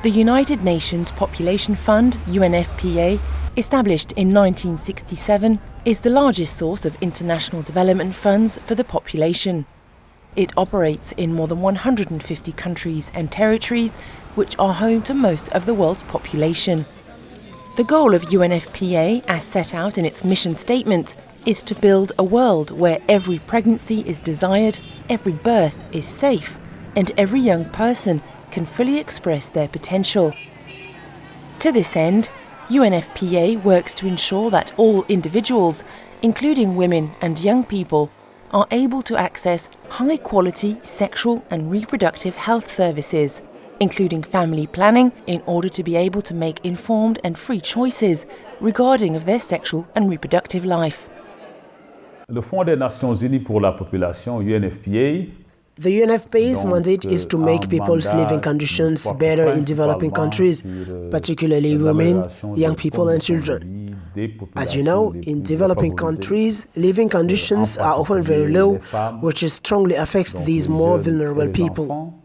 The United Nations Population Fund, UNFPA, established in 1967, is the largest source of international development funds for the population. It operates in more than 150 countries and territories, which are home to most of the world's population. The goal of UNFPA, as set out in its mission statement, is to build a world where every pregnancy is desired, every birth is safe, and every young person can fully express their potential. To this end, UNFPA works to ensure that all individuals, including women and young people, are able to access high-quality sexual and reproductive health services, including family planning, in order to be able to make informed and free choices regarding of their sexual and reproductive life. Le Fonds des Nations Unies pour la Population, UNFPA. The UNFPA's mandate is to make people's living conditions better in developing countries, particularly women, young people and children. As you know, in developing countries, living conditions are often very low, which strongly affects these more vulnerable people.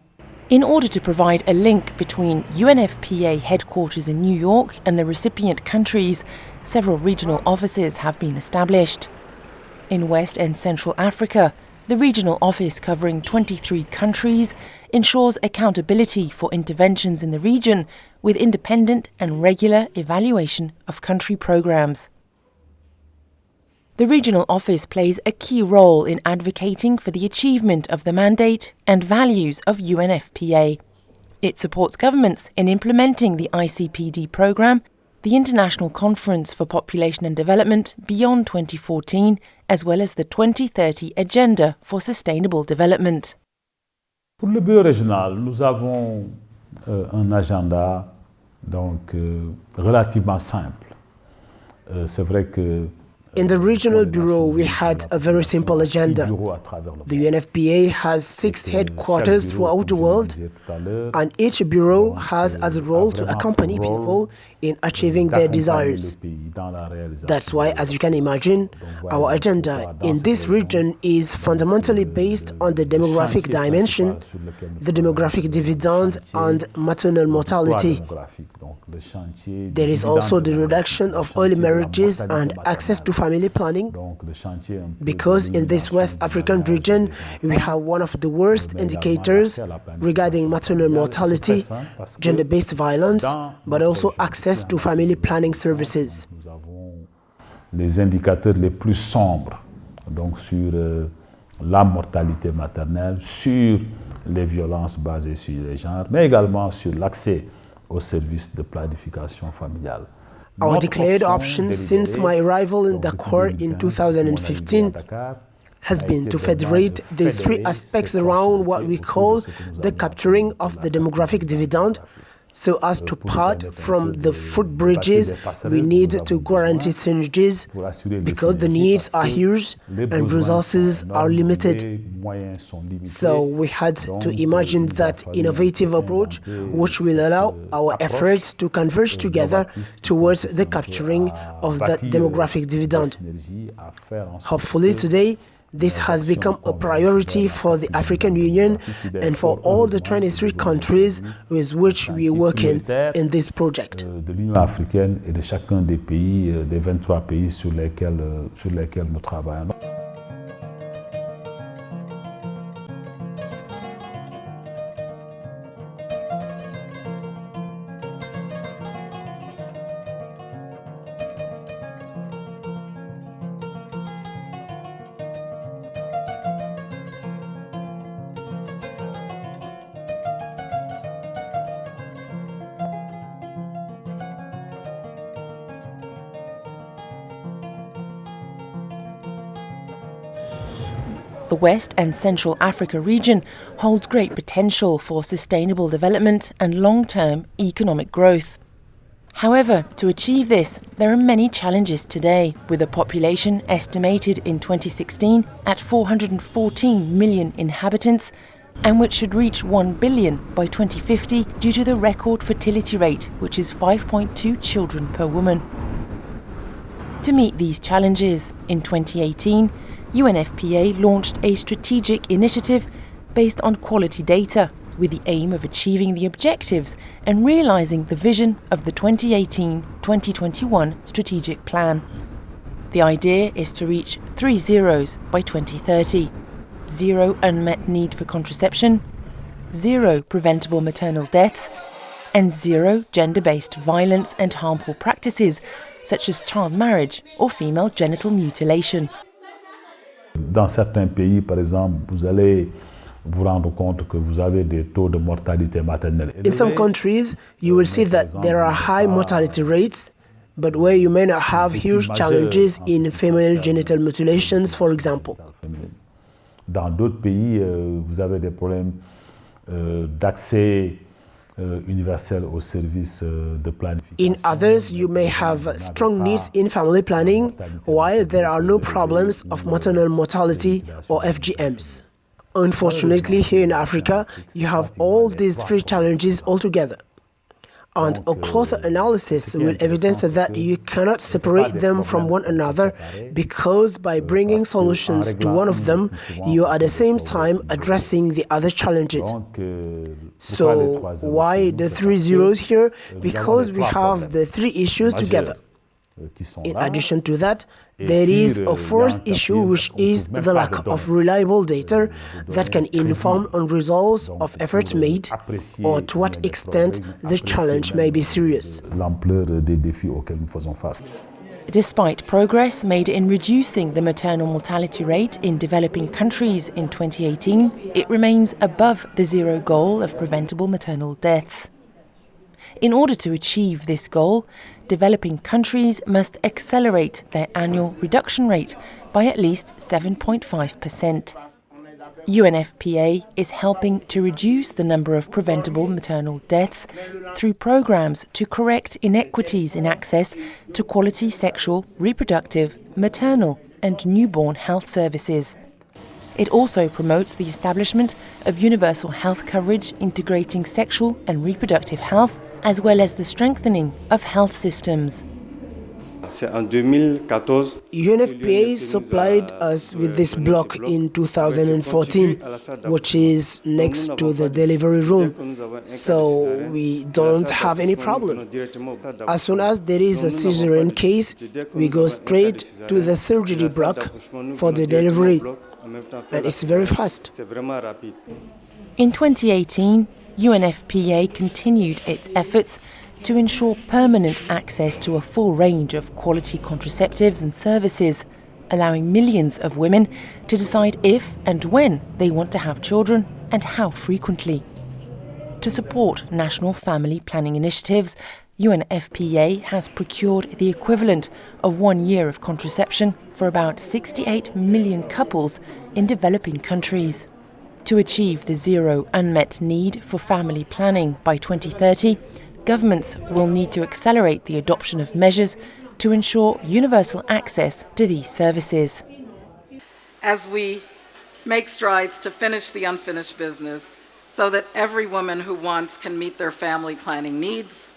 In order to provide a link between UNFPA headquarters in New York and the recipient countries, several regional offices have been established. In West and Central Africa, the regional office covering 23 countries ensures accountability for interventions in the region with independent and regular evaluation of country programs. The regional office plays a key role in advocating for the achievement of the mandate and values of UNFPA. It supports governments in implementing the ICPD program, the International Conference for Population and Development beyond 2014, as well as the 2030 Agenda for Sustainable Development. Pour le bureau régional, nous avons un agenda relativement simple. C'est vrai que in the regional bureau, we had a very simple agenda. The UNFPA has 6 headquarters throughout the world, and each bureau has as a role to accompany people in achieving their desires. That's why, as you can imagine, our agenda in this region is fundamentally based on the demographic dimension, the demographic dividend, and maternal mortality. There is also the reduction of early marriages and access to family planning, because in this West African region we have one of the worst indicators regarding maternal mortality, gender-based violence, but also access to family planning services. Les indicateurs les plus sombres donc sur la mortalité maternelle, sur les violences basées sur les genres, mais également sur l'accès aux services de planification familiale. Our declared option since my arrival in Dakar in 2015 has been to federate these 3 aspects around what we call the capturing of the demographic dividend, so as to part from the footbridges we need to guarantee synergies, because the needs are huge and resources are limited. So we had to imagine that innovative approach which will allow our efforts to converge together towards the capturing of that demographic dividend. Hopefully today, this has become a priority for the African Union and for all the 23 countries with which we are working in this project. De l'Union africaine et de chacun des pays, des 23 pays sur lesquels nous travaillons. The West and Central Africa region holds great potential for sustainable development and long-term economic growth. However, to achieve this, there are many challenges today, with a population estimated in 2016 at 414 million inhabitants, and which should reach 1 billion by 2050 due to the record fertility rate, which is 5.2 children per woman. To meet these challenges, in 2018, UNFPA launched a strategic initiative based on quality data, with the aim of achieving the objectives and realising the vision of the 2018-2021 strategic plan. The idea is to reach 3 zeros by 2030. 0 unmet need for contraception, 0 preventable maternal deaths, and 0 gender-based violence and harmful practices such as child marriage or female genital mutilation. Dans certains pays, par exemple, vous allez vous rendre compte que vous avez des taux de mortalité maternelle élevés. In some countries, you will see that there are high mortality rates, but where you may not have huge challenges in female genital mutilations, for example. Dans d'autres pays, vous avez des problèmes d'accès universel aux services de planification. In others, you may have strong needs in family planning, while there are no problems of maternal mortality or FGMs. Unfortunately, here in Africa, you have all these three challenges altogether. And a closer analysis will evidence that you cannot separate them from one another, because by bringing solutions to one of them, you are at the same time addressing the other challenges. So why the 3 zeros here? Because we have the 3 issues together. In addition to that, there is a fourth issue, which is the lack of reliable data that can inform on results of efforts made or to what extent the challenge may be serious. Despite progress made in reducing the maternal mortality rate in developing countries in 2018, it remains above the 0 goal of preventable maternal deaths. In order to achieve this goal, developing countries must accelerate their annual reduction rate by at least 7.5%. UNFPA is helping to reduce the number of preventable maternal deaths through programs to correct inequities in access to quality sexual, reproductive, maternal and newborn health services. It also promotes the establishment of universal health coverage integrating sexual and reproductive health, as well as the strengthening of health systems. UNFPA supplied us with this block in 2014, which is next to the delivery room, so we don't have any problem. As soon as there is a cesarean case, we go straight to the surgery block for the delivery, and it's very fast. In 2018, UNFPA continued its efforts to ensure permanent access to a full range of quality contraceptives and services, allowing millions of women to decide if and when they want to have children and how frequently. To support national family planning initiatives, UNFPA has procured the equivalent of 1 year of contraception for about 68 million couples in developing countries. To achieve the 0 unmet need for family planning by 2030, governments will need to accelerate the adoption of measures to ensure universal access to these services. As we make strides to finish the unfinished business so that every woman who wants can meet their family planning needs,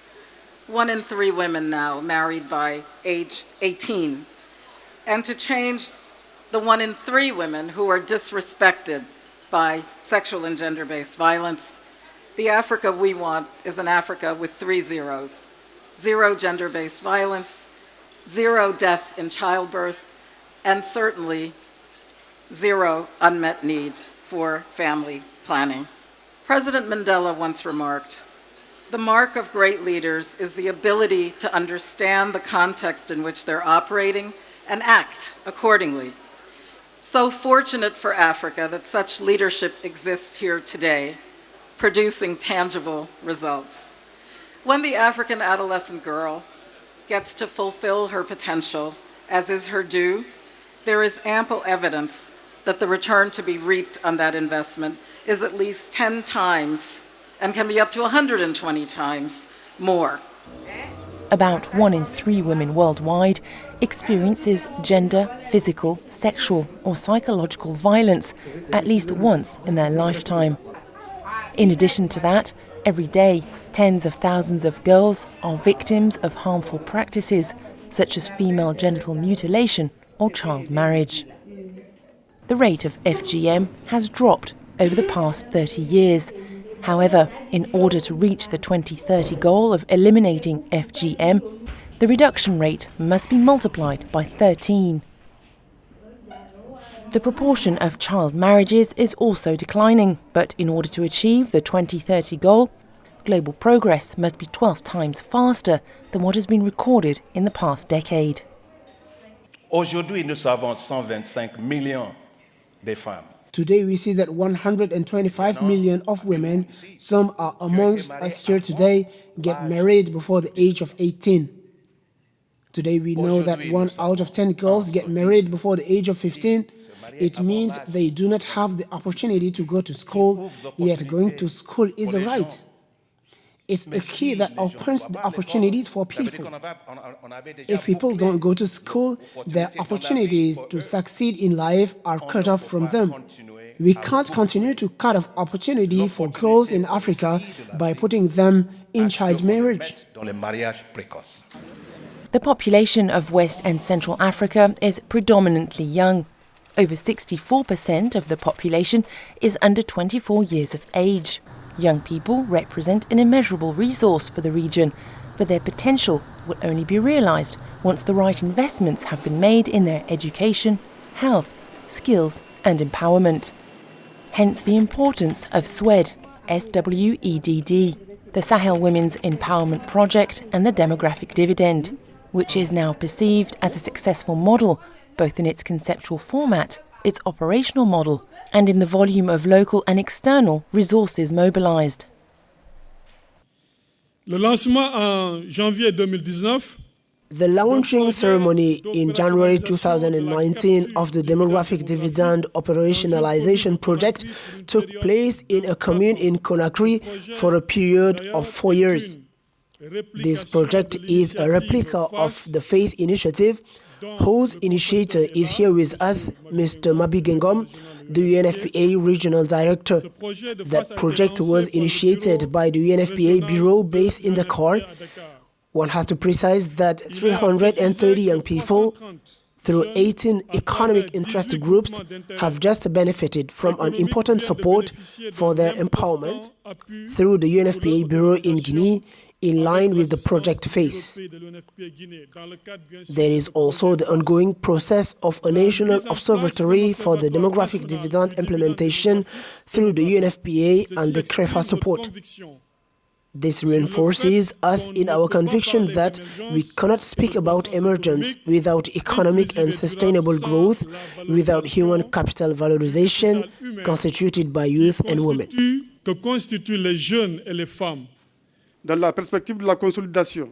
1 in 3 women now married by age 18, and to change the 1 in 3 women who are disrespected by sexual and gender-based violence, the Africa we want is an Africa with 3 zeros. 0 gender-based violence, 0 death in childbirth, and certainly 0 unmet need for family planning. President Mandela once remarked, "The mark of great leaders is the ability to understand the context in which they're operating and act accordingly." So fortunate for Africa that such leadership exists here today, producing tangible results. When the African adolescent girl gets to fulfill her potential, as is her due, there is ample evidence that the return to be reaped on that investment is at least 10 times and can be up to 120 times more. About 1 in 3 women worldwide experiences gender, physical, sexual or psychological violence at least once in their lifetime. In addition to that, every day, tens of thousands of girls are victims of harmful practices such as female genital mutilation or child marriage. The rate of FGM has dropped over the past 30 years, However, in order to reach the 2030 goal of eliminating FGM, the reduction rate must be multiplied by 13. The proportion of child marriages is also declining, but in order to achieve the 2030 goal, global progress must be 12 times faster than what has been recorded in the past decade. Aujourd'hui, nous avons 125 millions de femmes. Today we see that 125 million of women, some are amongst us here today, get married before the age of 18. Today we know that 1 out of 10 girls get married before the age of 15. It means they do not have the opportunity to go to school, yet going to school is a right. It's a key that opens the opportunities for people. If people don't go to school, their opportunities to succeed in life are cut off from them. We can't continue to cut off opportunity for girls in Africa by putting them in child marriage. The population of West and Central Africa is predominantly young. Over 64% of the population is under 24 years of age. Young people represent an immeasurable resource for the region, but their potential will only be realised once the right investments have been made in their education, health, skills and empowerment. Hence the importance of SWED, SWEDD, the Sahel Women's Empowerment Project and the demographic dividend, which is now perceived as a successful model, both in its conceptual format, its operational model, and in the volume of local and external resources mobilised. Le lancement en janvier 2019. The launching ceremony in January 2019 of the Demographic Dividend Operationalization Project took place in a commune in Conakry for a period of 4 years. This project is a replica of the FACE initiative, whose initiator is here with us, Mr. Mabi Gengom, the UNFPA Regional Director. That project was initiated by the UNFPA Bureau based in Dakar. One has to precise that 330 young people, through 18 economic interest groups, have just benefited from an important support for their empowerment through the UNFPA Bureau in Guinea, in line with the project phase. There is also the ongoing process of a national observatory for the demographic dividend implementation through the UNFPA and the CREFA support. This reinforces us in our conviction that we cannot speak about emergence without economic and sustainable growth, without human capital valorization constituted by youth and women. Dans la perspective de la consolidation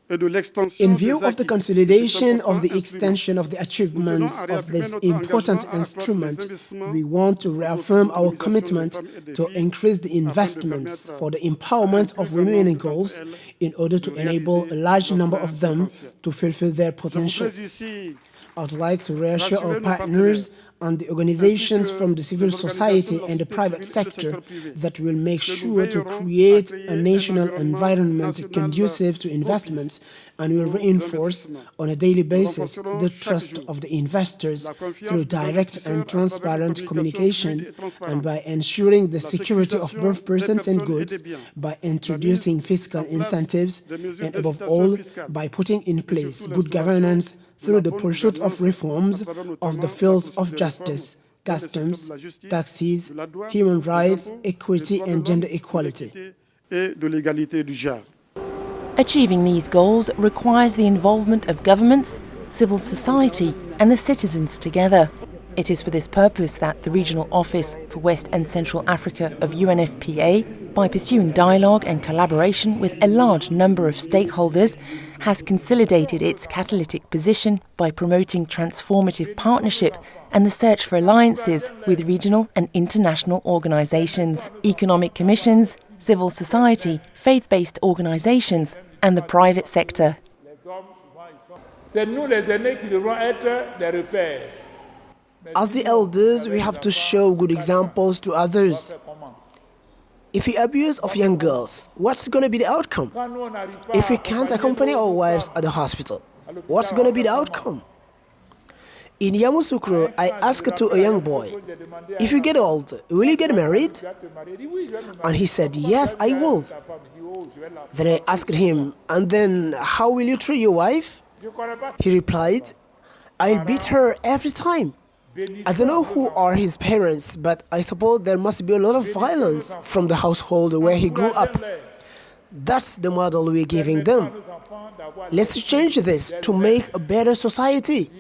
et de l'extension In view of the consolidation of the extension of the achievements of this important instrument, we want to reaffirm our commitment to increase the investments for the empowerment of women and girls in order to enable a large number of them to fulfill their potential. I would like to reassure our partners and the organizations from the civil society and the private sector that will make sure to create a national environment conducive to investments and will reinforce on a daily basis the trust of the investors through direct and transparent communication and by ensuring the security of both persons and goods, by introducing fiscal incentives, and above all, by putting in place good governance through the pursuit of reforms of the fields of justice, customs, taxes, human rights, equity and gender equality. Achieving these goals requires the involvement of governments, civil society and the citizens together. It is for this purpose that the Regional Office for West and Central Africa of UNFPA, by pursuing dialogue and collaboration with a large number of stakeholders, has consolidated its catalytic position by promoting transformative partnership and the search for alliances with regional and international organizations, economic commissions, civil society, faith-based organizations and the private sector. C'est nous les aînés qui devrons être des repères. As the elders, we have to show good examples to others. If we abuse of young girls, what's going to be the outcome? If we can't accompany our wives at the hospital, what's going to be the outcome? In Yamoussoukro, I asked to a young boy, if you get old, will you get married? And he said, yes, I will. Then I asked him, and then how will you treat your wife? He replied, I'll beat her every time. I don't know who are his parents, but I suppose there must be a lot of violence from the household where he grew up. That's the model we're giving them. Let's change this to make a better society.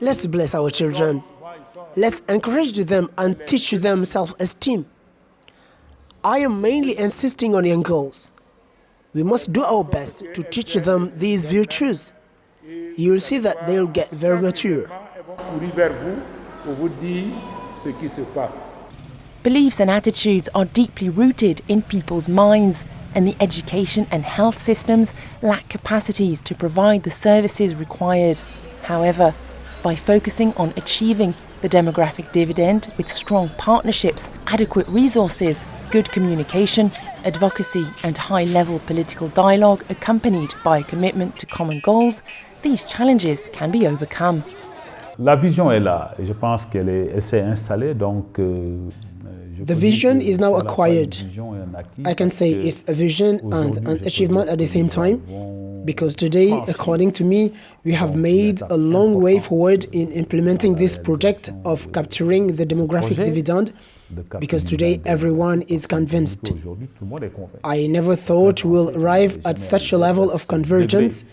Let's bless our children. Let's encourage them and teach them self-esteem. I am mainly insisting on young girls. We must do our best to teach them these virtues. You will see that they'll get very mature. Beliefs and attitudes are deeply rooted in people's minds, and the education and health systems lack capacities to provide the services required. However, by focusing on achieving the demographic dividend with strong partnerships, adequate resources, good communication, advocacy and high-level political dialogue accompanied by a commitment to common goals, these challenges can be overcome. La vision est là et je pense qu'elle s'est installée donc. The vision is now acquired. I can say it's a vision and an achievement at the same time, because today, according to me, we have made a long way forward in implementing this project of capturing the demographic dividend, because today everyone is convinced. I never thought we'll arrive at such a level of convergence,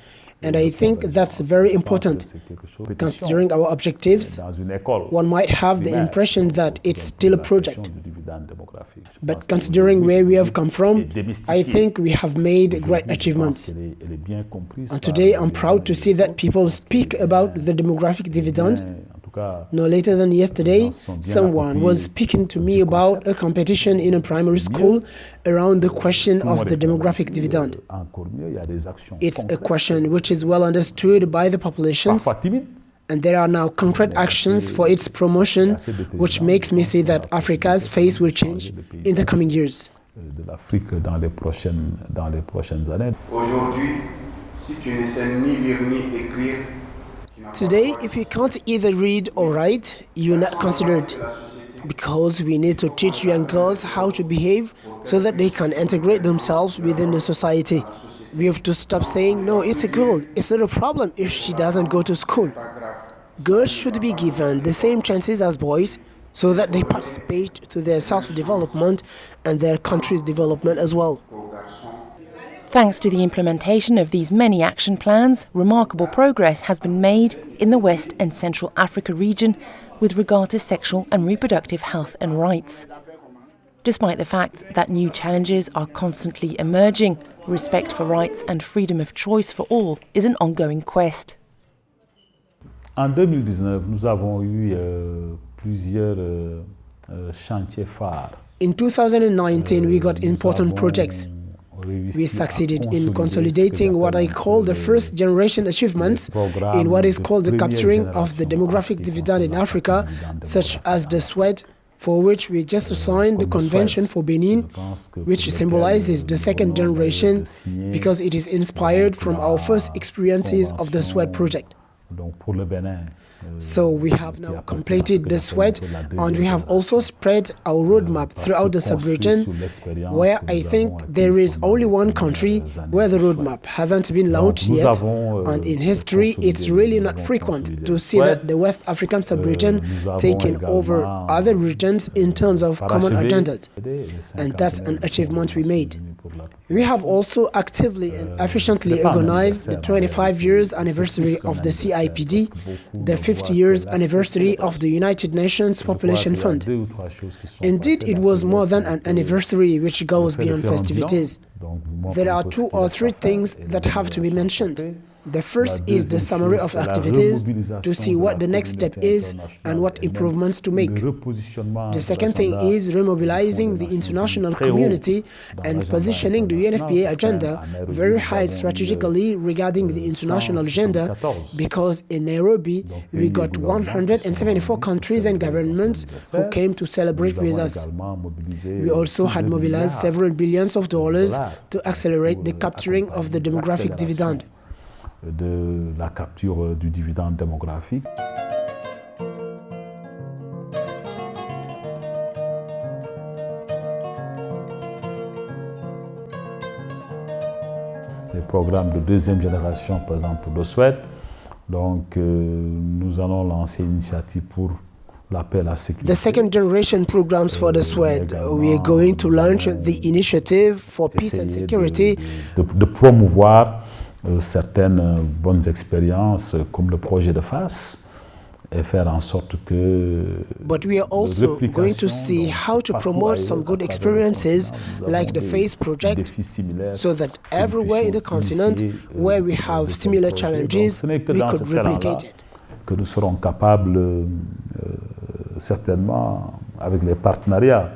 and I think that's very important. Considering our objectives, one might have the impression that it's still a project. But considering where we have come from, I think we have made great achievements. And today I'm proud to see that people speak about the demographic dividend. No later than yesterday, someone was speaking to me about a competition in a primary school around the question of the demographic dividend. It's a question which is well understood by the populations, and there are now concrete actions for its promotion, which makes me see that Africa's face will change in the coming years. Today, if you can't either read or write, you're not considered, because we need to teach young girls how to behave so that they can integrate themselves within the society. We have to stop saying, no, it's a girl, it's not a problem if she doesn't go to school. Girls should be given the same chances as boys so that they participate to their self-development and their country's development as well. Thanks to the implementation of these many action plans, remarkable progress has been made in the West and Central Africa region with regard to sexual and reproductive health and rights. Despite the fact that new challenges are constantly emerging, respect for rights and freedom of choice for all is an ongoing quest. En 2019, nous avons eu plusieurs chantiers phares. In 2019, we got important projects. We succeeded in consolidating what I call the first generation achievements in what is called the capturing of the demographic dividend in Africa, such as the SWED, for which we just signed the convention for Benin, which symbolizes the second generation because it is inspired from our first experiences of the SWED project. So we have now completed the SWED, and we have also spread our roadmap throughout the sub-region, where I think there is only one country where the roadmap hasn't been launched yet, and in history it's really not frequent to see that the West African sub-region taking over other regions in terms of common agendas, and that's an achievement we made. We have also actively and efficiently organized the 25 years anniversary of the CIPD, the 50 years anniversary of the United Nations Population Fund. Indeed, it was more than an anniversary which goes beyond festivities. There are 2 or 3 things that have to be mentioned. The first is the summary of activities to see what the next step is and what improvements to make. The second thing is remobilizing the international community and positioning the UNFPA agenda very high strategically regarding the international agenda, because in Nairobi we got 174 countries and governments who came to celebrate with us. We also had mobilized several billions of dollars to accelerate the capturing of the demographic dividend. de la capture du dividende démographique. Les programmes de deuxième génération, par exemple pour le Suède. Donc, nous allons lancer une initiative pour la paix et la sécurité. The second generation programs for the Suède. We are going to launch the initiative for peace and security. De promouvoir certaines bonnes expériences comme le projet de FAS et faire en sorte que... But we are also going to see how to promote some good experiences like the FACE project so that everywhere in the continent where we have similar challenges, we could replicate it. Que nous serons capables, certainement, avec les partenariats,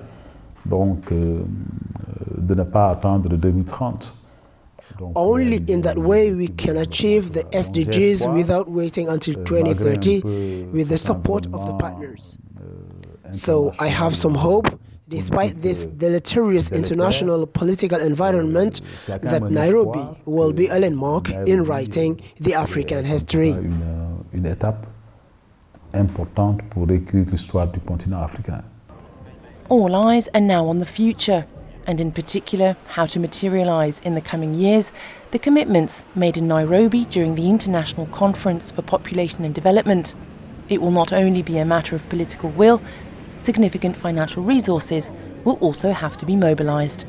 donc de ne pas attendre 2030. Only in that way we can achieve the SDGs without waiting until 2030 with the support of the partners. So I have some hope, despite this deleterious international political environment, that Nairobi will be a landmark in writing the African history. Une étape importante pour écrire l'histoire du continent africain. All eyes are now on the future, and in particular how to materialise in the coming years the commitments made in Nairobi during the International Conference for Population and Development. It will not only be a matter of political will, significant financial resources will also have to be mobilised.